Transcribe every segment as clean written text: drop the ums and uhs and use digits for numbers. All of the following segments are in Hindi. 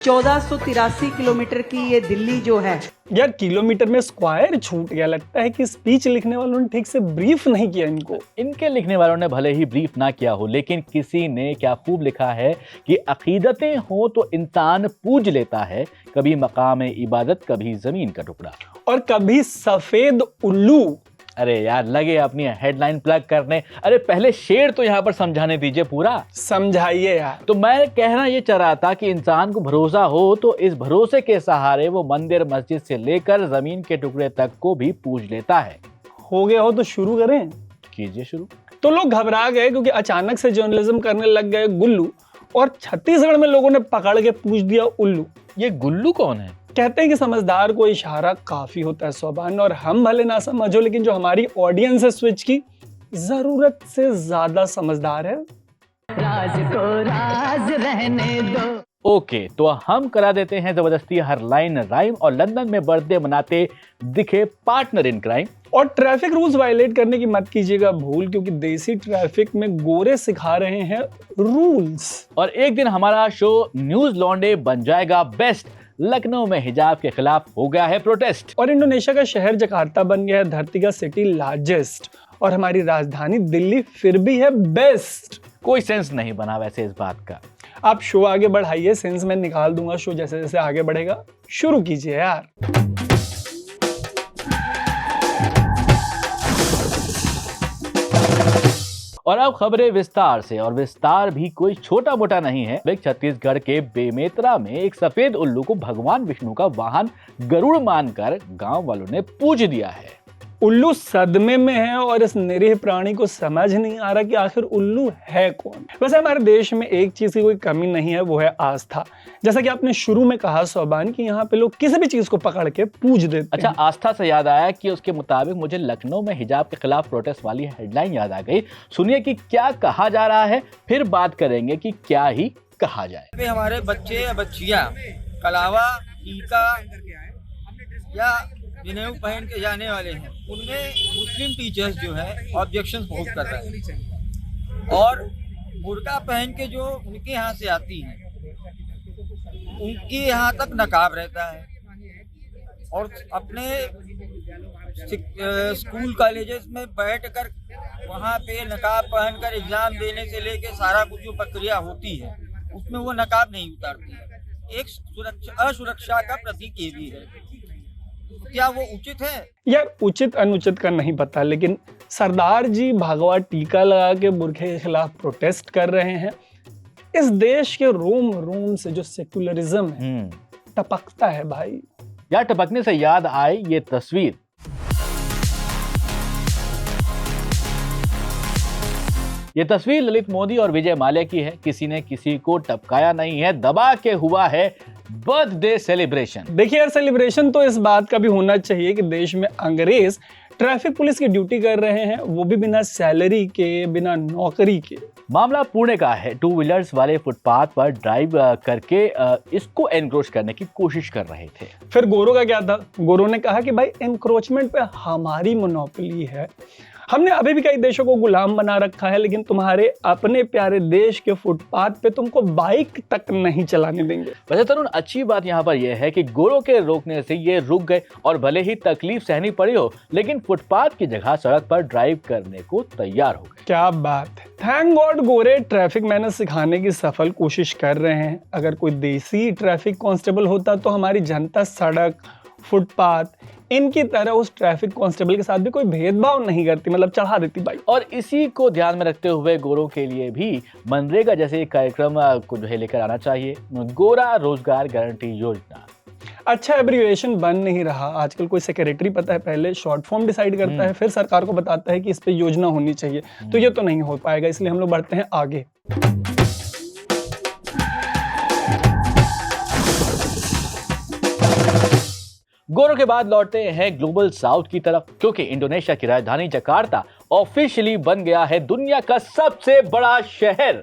1483 किलोमीटर की ये दिल्ली जो है। यार किलोमीटर में स्क्वायर छूट गया। लगता है कि स्पीच लिखने वालों ने ठीक से ब्रीफ नहीं किया इनको। इनके लिखने वालों ने भले ही ब्रीफ ना किया हो, लेकिन किसी ने क्या खूब लिखा है कि अकीदतें हो तो इंसान पूज लेता है, कभी मकाम इबादत, कभी जमीन का टुकड़ा और कभी सफेद उल्लू। अरे यार लगे अपनी हेडलाइन प्लग करने। अरे पहले शेर तो यहाँ पर समझाने दीजिए पूरा। समझाइए यार। तो मैं कहना ये चाह रहा था कि इंसान को भरोसा हो तो इस भरोसे के सहारे वो मंदिर मस्जिद से लेकर जमीन के टुकड़े तक को भी पूज लेता है। हो गया हो तो शुरू करें। कीजिए शुरू। तो लोग घबरा गए क्योंकि अचानक से जर्नलिज्म करने लग गए गुल्लू, और छत्तीसगढ़ में लोगों ने पकड़ के पूछ दिया उल्लू। ये गुल्लू कौन है? कहते हैं कि समझदार को इशारा काफी होता है सोबान, और हम भले ना समझो लेकिन जो हमारी ऑडियंस है स्विच की जरूरत से ज्यादा समझदार है। राज को राज रहने दो। ओके, तो हम करा देते हैं जबरदस्ती हर लाइन राइम और लंदन में बर्थडे मनाते दिखे पार्टनर इन क्राइम। और ट्रैफिक रूल्स वायलेट करने की मत कीजिएगा भूल, क्योंकि देसी ट्रैफिक में गोरे सिखा रहे हैं रूल्स। और एक दिन हमारा शो न्यूज लॉन्डे बन जाएगा बेस्ट। लखनऊ में हिजाब के खिलाफ हो गया है प्रोटेस्ट। और इंडोनेशिया का शहर जकार्ता बन गया है धरती का सिटी लार्जेस्ट। और हमारी राजधानी दिल्ली फिर भी है बेस्ट। कोई सेंस नहीं बना वैसे इस बात का। आप शो आगे बढ़ाइए, सेंस मैं निकाल दूंगा शो जैसे जैसे आगे बढ़ेगा। शुरू कीजिए यार। और अब खबरें विस्तार से, और विस्तार भी कोई छोटा मोटा नहीं है। छत्तीसगढ़ के बेमेतरा में एक सफेद उल्लू को भगवान विष्णु का वाहन गरुड़ मानकर गांव वालों ने पूज दिया है। उल्लू सदमे में है और इस निरीह प्राणी को समझ नहीं आ रहा कि आखिर उल्लू है कौन। वैसे हमारे देश में एक चीज की कोई कमी नहीं है, वो है आस्था। जैसा कि आपने शुरू में कहा सोबान कि यहाँ पे लोग किसी भी चीज को पकड़ के पूज देते अच्छा, हैं। आस्था से याद आया कि उसके मुताबिक मुझे लखनऊ में हिजाब के खिलाफ प्रोटेस्ट वाली हेडलाइन याद आ गई। सुनिए कि क्या कहा जा रहा है, फिर बात करेंगे कि क्या ही कहा जाए। हमारे बच्चे या बच्चियां कलावा, टीका या जनेऊ पहन के जाने वाले हैं, उनमें मुस्लिम टीचर्स जो है ऑब्जेक्शन पोज कर रहे हैं। और बुर्का पहन के जो उनके यहाँ से आती हैं उनके यहाँ तक नकाब रहता है। और अपने स्कूल कॉलेजेस में बैठकर वहाँ पे नकाब पहनकर एग्जाम देने से लेके सारा कुछ जो प्रक्रिया होती है उसमें वो नकाब नहीं उतारती है। एक असुरक्षा का प्रतीक ये भी है। क्या वो उचित है? यार उचित अनुचित का नहीं पता, लेकिन सरदार जी भगवा टीका लगा के बुरखे के खिलाफ प्रोटेस्ट कर रहे हैं। इस देश के रोम रोम से जो सेक्युलरिज्म है टपकता है भाई। यार टपकने से याद आई ये तस्वीर। ये तस्वीर ललित मोदी और विजय माल्या की है। किसी ने किसी को टपकाया नहीं है, दबा के हुआ है बर्थडे सेलिब्रेशन। देखिए यार, सेलिब्रेशन तो इस बात का भी होना चाहिए कि देश में अंग्रेज ट्रैफिक पुलिस की ड्यूटी कर रहे हैं, वो भी बिना सैलरी के, बिना नौकरी के। मामला पुणे का है। 2 व्हीलर्स वाले फुटपाथ पर ड्राइव करके इसको एनक्रोच करने की कोशिश कर रहे थे। फिर गोरों का क्या था? गोरों ने कहा कि भाई एनक्रोचमेंट पे हमारी मोनोपोली है। हमने अभी भी कई देशों को गुलाम बना रखा है, लेकिन तुम्हारे अपने प्यारे देश के फुटपाथ पे तुमको बाइक तक नहीं चलाने देंगे। वैसे तरुण, अच्छी बात यहाँ पर यह है कि गोरों के रोकने से ये रुक गए, और भले ही तकलीफ सहनी पड़ी हो लेकिन फुटपाथ की जगह सड़क पर ड्राइव करने को तैयार हो गए। क्या बात है। थैंक गॉड गोरे ट्रैफिक मैनर्स सिखाने की सफल कोशिश कर रहे हैं। अगर कोई देसी ट्रैफिक कांस्टेबल होता तो हमारी जनता सड़क, फुटपाथ इनकी तरह उस ट्रैफिक कांस्टेबल के साथ भी कोई भेदभाव नहीं करती, मतलब चढ़ा देती बाइक। और इसी को ध्यान में रखते हुए गोरों के लिए भी मनरेगा जैसे एक कार्यक्रम को जो है लेकर आना चाहिए, गोरा रोजगार गारंटी योजना। अच्छा एब्रिविएशन बन नहीं रहा आजकल। कोई सेक्रेटरी पता है पहले शॉर्ट फॉर्म डिसाइड करता है, फिर सरकार को बताता है कि इस पे योजना होनी चाहिए। तो ये तो नहीं हो पाएगा, इसलिए हम लोग बढ़ते हैं आगे। गोरों के बाद लौटते हैं ग्लोबल साउथ की तरफ, क्योंकि इंडोनेशिया की राजधानी जकार्ता ऑफिशियली बन गया है दुनिया का सबसे बड़ा शहर।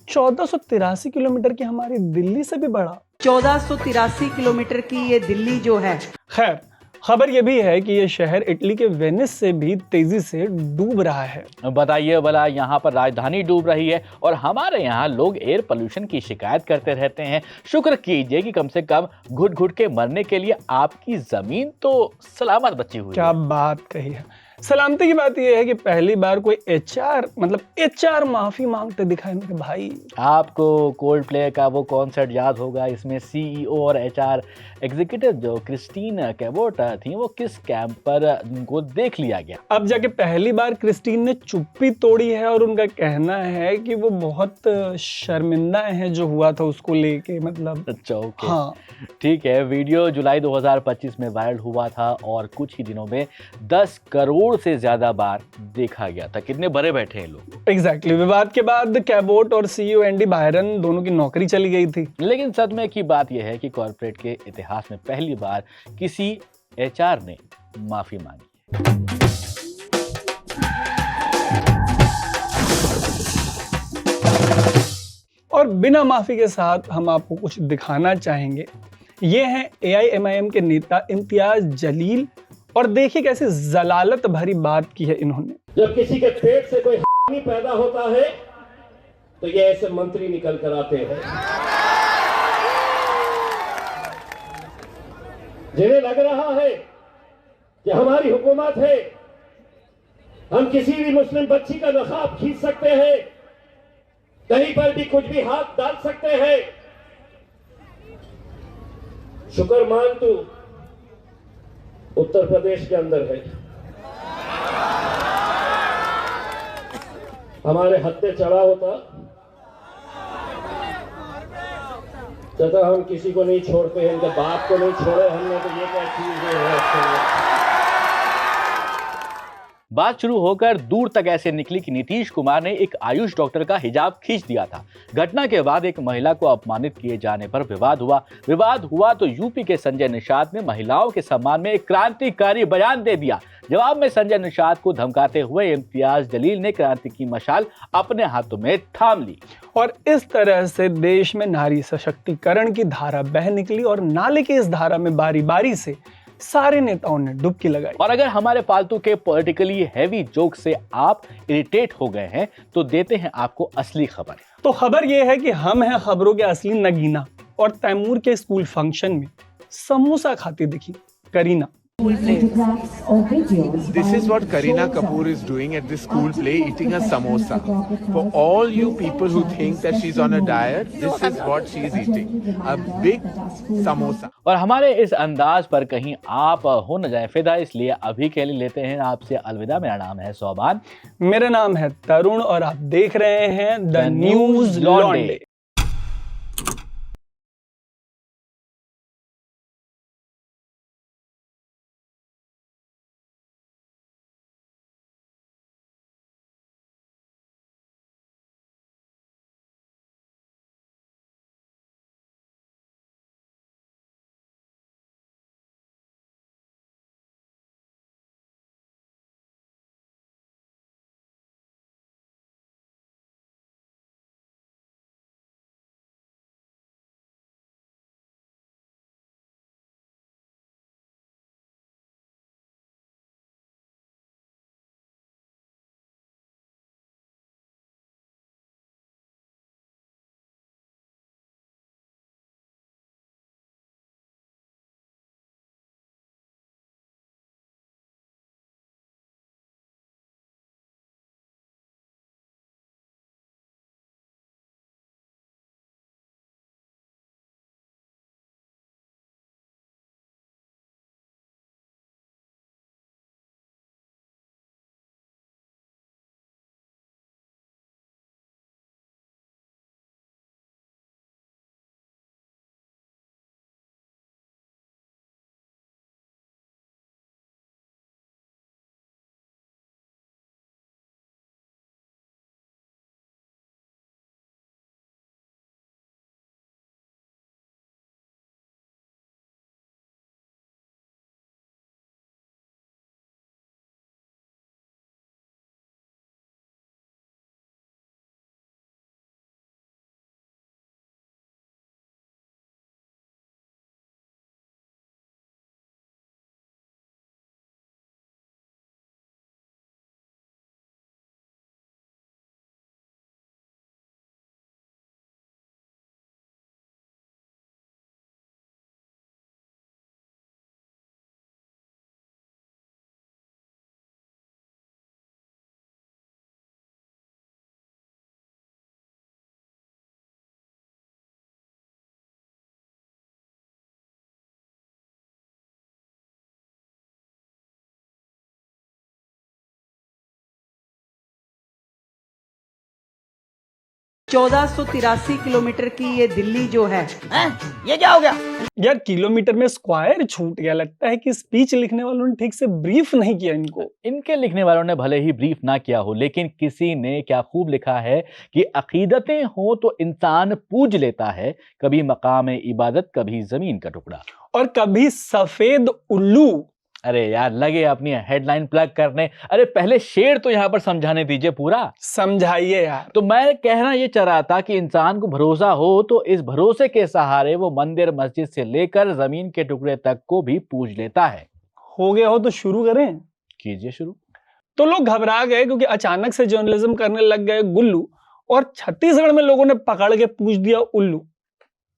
1483 किलोमीटर की हमारी दिल्ली से भी बड़ा। 1483 किलोमीटर की ये दिल्ली जो है। खैर, खबर ये भी है कि ये शहर इटली के वेनिस से भी तेजी से डूब रहा है। बताइए भला, यहाँ पर राजधानी डूब रही है और हमारे यहाँ लोग एयर पोल्यूशन की शिकायत करते रहते हैं। शुक्र कीजिए कि कम से कम घुट घुट के मरने के लिए आपकी जमीन तो सलामत बची हुई क्या है। बात कही है। सलामती की बात यह है कि पहली बार कोई एचआर माफी मांगते दिखाई मेरे भाई। आपको कोल्ड प्ले का वो कॉन्सर्ट याद होगा, इसमें सीईओ और एचआर एग्जीक्यूटिव जो क्रिस्टीन कैबोट थी, वो किस कैंप पर उनको देख लिया गया। अब जाके पहली बार क्रिस्टीन ने चुप्पी तोड़ी है और उनका कहना है कि वो बहुत शर्मिंदा है जो हुआ था उसको लेके, मतलब अच्छा, ओके, हाँ। ठीक है। वीडियो जुलाई 2025 में वायरल हुआ था और कुछ ही दिनों में 10 करोड़ से ज्यादा बार देखा गया था। कितने भरे बैठे हैं लोग। एग्जैक्टली। विवाद के बाद कैबोट और सीईओ एंडी बायरन दोनों की नौकरी चली गई थी। लेकिन सदमे की बात यह है कि कॉर्पोरेट के इतिहास में पहली बार किसी एचआर ने माफी मांगी। और बिना माफी के साथ हम आपको कुछ दिखाना चाहेंगे। ये हैं एआईएमआईएम के नेता इम्तियाज जलील, और देखिए कैसे जलालत भरी बात की है इन्होंने। जब किसी के पेट से कोई हरामी पैदा होता है तो ये ऐसे मंत्री निकल कर आते हैं जिन्हें लग रहा है कि हमारी हुकूमत है, हम किसी भी मुस्लिम बच्ची का नकाब खींच सकते हैं, कहीं पर भी कुछ भी हाथ डाल सकते हैं। शुक्र मान तू उत्तर प्रदेश के अंदर है, हमारे हत्थे चढ़ा होता हम किसी को नहीं छोड़ते हैं, इनके बाप को नहीं छोड़े हमने, तो ये क्या चीज है। बात शुरू होकर दूर तक ऐसे निकली कि नीतीश कुमार ने एक आयुष डॉक्टर का हिजाब खींच दिया था। घटना के बाद एक महिला को अपमानित किए जाने पर विवाद हुआ तो यूपी के संजय निषाद ने महिलाओं के सम्मान में एक क्रांतिकारी बयान दे दिया। जवाब में संजय निषाद को धमकाते हुए इम्तियाज जलील ने क्रांति की मशाल अपने हाथों में थाम ली। और इस तरह से देश में नारी सशक्तिकरण की धारा बह निकली और नाले की इस धारा में बारी बारी से सारे नेताओं ने डुबकी लगाई। और अगर हमारे फालतू के पॉलिटिकली हैवी जोक से आप इरिटेट हो गए हैं तो देते हैं आपको असली खबर। तो खबर यह है कि हम हैं खबरों के असली नगीना, और तैमूर के स्कूल फंक्शन में समोसा खाती दिखी Kareena. This is what Kareena Kapoor is doing at the school play, eating a samosa. For all you people who think that she's on a diet, this is what she's eating. A big samosa. और हमारे इस अंदाज पर कहीं आप हो न जाए फिदा, इसलिए अभी के लिए लेते हैं आपसे अलविदा। मेरा नाम है सोबान, मेरा नाम है तरुण, और आप देख रहे हैं द न्यूज लॉन्डे। 1483 किलोमीटर की ये दिल्ली जो है ये क्या हो गया? यार किलोमीटर में स्क्वायर छूट गया। लगता है कि स्पीच लिखने वालों ने ठीक से ब्रीफ नहीं किया इनको। इनके लिखने वालों ने भले ही ब्रीफ ना किया हो, लेकिन किसी ने क्या खूब लिखा है कि अकीदतें हो तो इंसान पूज लेता है, कभी मकाम इबादत, कभी जमीन का टुकड़ा और कभी सफेद उल्लू। अरे यार लगे अपनी हेडलाइन प्लग करने। अरे पहले शेर तो यहाँ पर समझाने दीजिए पूरा। समझाइए यार। तो मैं कहना ये चाह रहा था कि इंसान को भरोसा हो तो इस भरोसे के सहारे वो मंदिर मस्जिद से लेकर जमीन के टुकड़े तक को भी पूज लेता है। हो गया हो तो शुरू करें। कीजिए शुरू। तो लोग घबरा गए क्योंकि अचानक से जर्नलिज्म करने लग गए गुल्लू, और छत्तीसगढ़ में लोगों ने पकड़ के पूछ दिया उल्लू।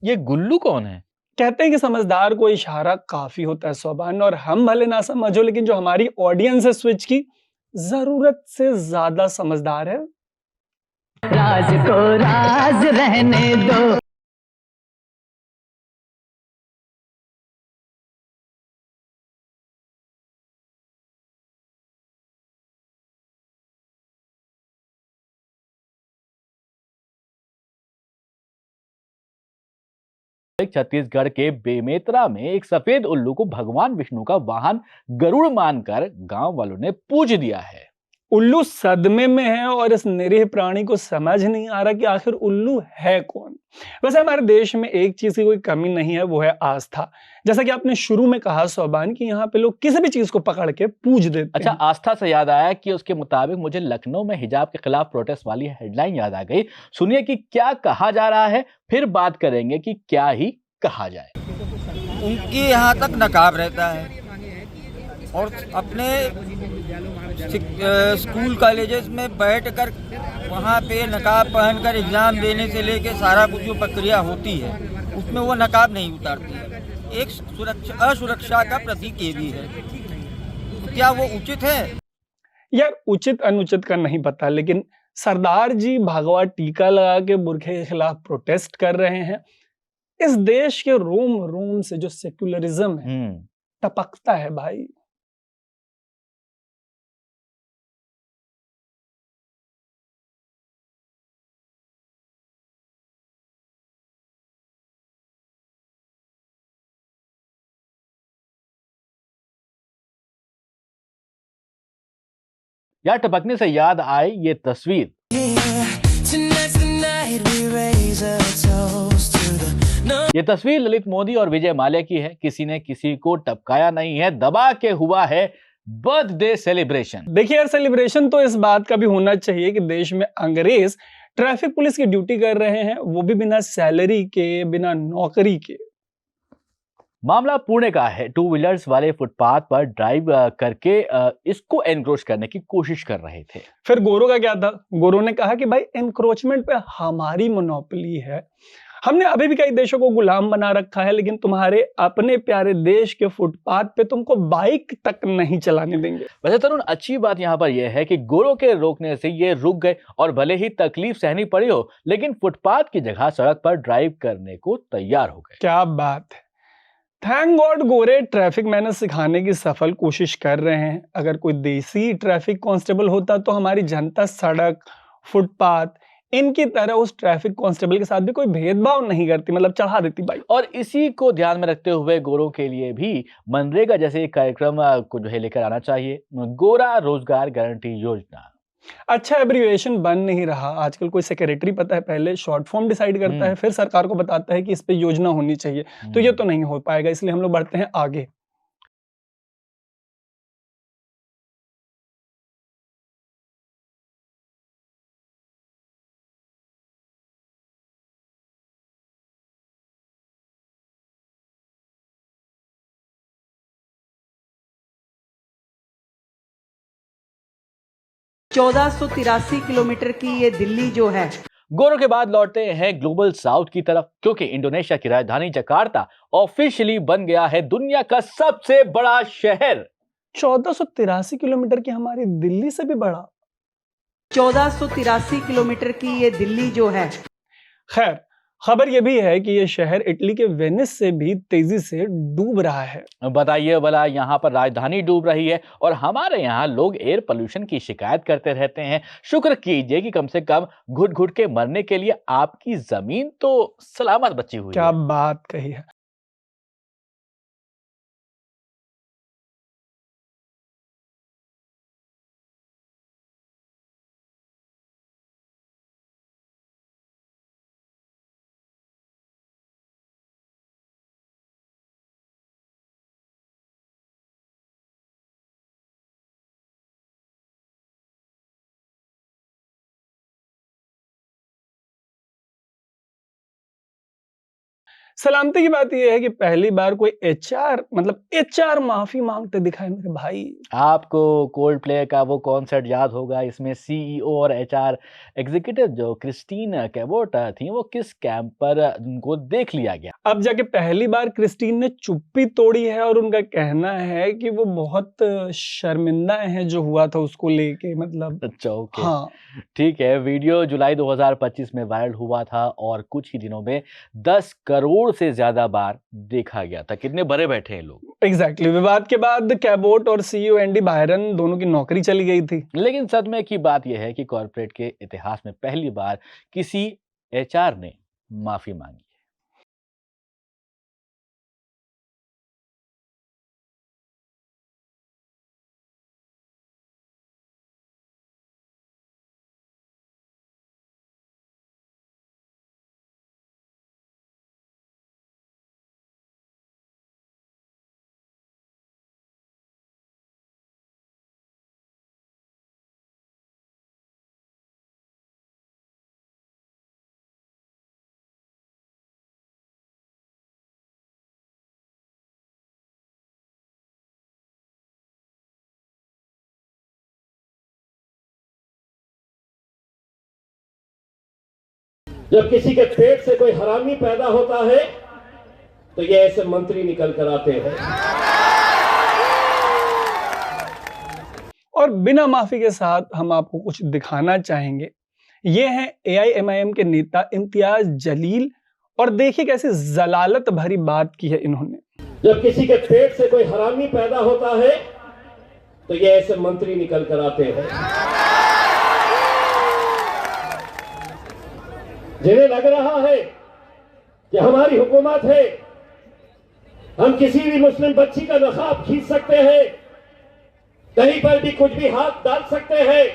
ये गुल्लू कौन है? कहते हैं कि समझदार को इशारा काफी होता है सोबान, और हम भले ना समझो लेकिन जो हमारी ऑडियंस है स्विच की जरूरत से ज्यादा समझदार है। राज को राज रहने दो। छत्तीसगढ़ के बेमेतरा में एक सफेद उल्लू को भगवान विष्णु का वाहन गरुड़ मानकर गांव वालों ने पूज दिया है। उल्लू सदमे में है और इस निरीह प्राणी को समझ नहीं आ रहा कि आखिर उल्लू है कौन। वैसे हमारे देश में एक चीज की कोई कमी नहीं है, वो है आस्था। जैसा कि आपने शुरू में कहा सोबान कि यहाँ पे लोग किसी भी चीज को पकड़ के पूज देते अच्छा, हैं। आस्था से याद आया कि उसके मुताबिक मुझे लखनऊ में हिजाब के खिलाफ प्रोटेस्ट वाली हेडलाइन याद आ गई। सुनिए कि क्या कहा जा रहा है, फिर बात करेंगे कि क्या ही कहा जाए। उनके यहाँ तक नकाब रहता है और अपने स्कूल कॉलेजेस में बैठकर वहाँ पे नकाब पहनकर एग्जाम देने से लेके सारा कुछ जो प्रक्रिया होती है उसमें वो नकाब नहीं उतारती है। एक असुरक्षा का प्रतीक ये भी है। तो क्या वो उचित है? यार उचित अनुचित का नहीं पता, लेकिन सरदार जी भगवा टीका लगा के बुरखे के खिलाफ प्रोटेस्ट कर रहे हैं। इस देश के रोम रोम से जो सेक्युलरिज्म है टपकता है भाई। यार टपकने से याद आई ये तस्वीर। ये तस्वीर ललित मोदी और विजय माल्या की है। किसी ने किसी को टपकाया नहीं है, दबा के हुआ है बर्थडे सेलिब्रेशन। देखिए यार, सेलिब्रेशन तो इस बात का भी होना चाहिए कि देश में अंग्रेज ट्रैफिक पुलिस की ड्यूटी कर रहे हैं, वो भी बिना सैलरी के, बिना नौकरी के। मामला पुणे का है। टू व्हीलर्स वाले फुटपाथ पर ड्राइव करके इसको एनक्रोच करने की कोशिश कर रहे थे। फिर गोरों का क्या था? गोरों ने कहा कि भाई एनक्रोचमेंट पे हमारी मोनोपोली है, हमने अभी भी कई देशों को गुलाम बना रखा है, लेकिन तुम्हारे अपने प्यारे देश के फुटपाथ पे तुमको बाइक तक नहीं चलाने देंगे। वैसे तरुण, अच्छी बात यहाँ पर यह है कि गोरों के रोकने से ये रुक गए और भले ही तकलीफ सहनी पड़ी हो, लेकिन फुटपाथ की जगह सड़क पर ड्राइव करने को तैयार हो गए। क्या बात है। थैंक गॉड गोरे ट्रैफिक मैनर्स सिखाने की सफल कोशिश कर रहे हैं। अगर कोई देसी ट्रैफिक कांस्टेबल होता तो हमारी जनता सड़क, फुटपाथ इनकी तरह उस ट्रैफिक कांस्टेबल के साथ भी कोई भेदभाव नहीं करती, मतलब चढ़ा देती बाइक। और इसी को ध्यान में रखते हुए गोरों के लिए भी मनरेगा जैसे कार्यक्रम को जो है लेकर आना चाहिए, गोरा रोजगार गारंटी योजना। अच्छा एब्रिविएशन बन नहीं रहा आजकल। कोई सेक्रेटरी पता है पहले शॉर्ट फॉर्म डिसाइड करता है, फिर सरकार को बताता है कि इस पे योजना होनी चाहिए। तो ये तो नहीं हो पाएगा, इसलिए हम लोग बढ़ते हैं आगे। ₹1483 किलोमीटर की ये दिल्ली जो है। गोरों के बाद लौटते हैं ग्लोबल साउथ की तरफ, क्योंकि इंडोनेशिया की राजधानी जकार्ता ऑफिशियली बन गया है दुनिया का सबसे बड़ा शहर। 1483 किलोमीटर की हमारी दिल्ली से भी बड़ा। 1483 किलोमीटर की ये दिल्ली जो है। खैर, खबर यह भी है कि यह शहर इटली के वेनिस से भी तेजी से डूब रहा है। बताइए भला, यहाँ पर राजधानी डूब रही है और हमारे यहाँ लोग एयर पोल्यूशन की शिकायत करते रहते हैं। शुक्र कीजिए कि कम से कम घुट घुट के मरने के लिए आपकी जमीन तो सलामत बची हुई क्या है। बात कही है। सलामती की बात यह है कि पहली बार कोई एचआर माफी मांगते दिखाए मेरे भाई। आपको कोल्ड प्ले का वो कॉन्सर्ट याद होगा, इसमें सीईओ और एचआर एग्जीक्यूटिव जो क्रिस्टीन कैबोट थी, वो किस कैंप पर उनको देख लिया गया। अब जाके पहली बार क्रिस्टीन ने चुप्पी तोड़ी है और उनका कहना है कि वो बहुत शर्मिंदा है जो हुआ था उसको लेके, मतलब अच्छा, ओके। हाँ ठीक है, वीडियो जुलाई 2025 में वायरल हुआ था और कुछ ही दिनों में 10 करोड़ से ज्यादा बार देखा गया था। कितने भरे बैठे हैं लोग। एग्जैक्टली। विवाद के बाद कैबोट और सीईओ एंडी बायरन दोनों की नौकरी चली गई थी। लेकिन सदमे की बात यह है कि कॉर्पोरेट के इतिहास में पहली बार किसी एचआर ने माफी मांगी। जब किसी के पेट से कोई हरामी पैदा होता है तो ये ऐसे मंत्री निकल कर आते हैं और बिना माफी के साथ हम आपको कुछ दिखाना चाहेंगे। ये हैं AIMIM के नेता इम्तियाज जलील, और देखिए कैसे जलालत भरी बात की है इन्होंने। जब किसी के पेट से कोई हरामी पैदा होता है तो ये ऐसे मंत्री निकल कर आते हैं जिन्हें लग रहा है कि हमारी हुकूमत है, हम किसी भी मुस्लिम बच्ची का नकाब खींच सकते हैं, कहीं पर भी कुछ भी हाथ डाल सकते हैं।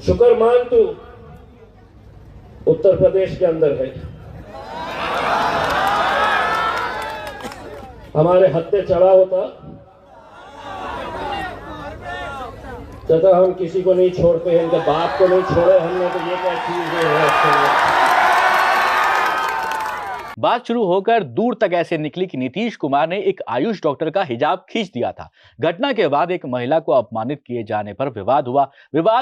शुक्र मान तू उत्तर प्रदेश के अंदर है, हमारे हत्थे चढ़ा होता तथा हम किसी को नहीं छोड़ते हैं, इनके बाप को नहीं छोड़े हमने, तो ये क्या चीज है। बात शुरू होकर दूर तक ऐसे निकली कि नीतीश कुमार ने एक आयुष डॉक्टर का हिजाब खींच दिया था। घटना के बाद एक महिला को अपमानित किए जाने पर विवाद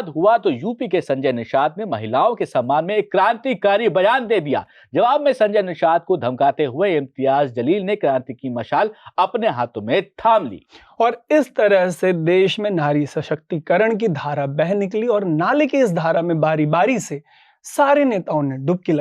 हुआ तो यूपी के संजय निषाद ने महिलाओं के सम्मान में एक क्रांतिकारी बयान दे दिया। जवाब में संजय निषाद को धमकाते हुए इम्तियाज जलील ने क्रांति की मशाल अपने हाथों में थाम ली और इस तरह से देश में नारी सशक्तिकरण की धारा बह निकली और नाले की इस धारा में बारी बारी से सारे नेताओं ने डुबकी लगाई।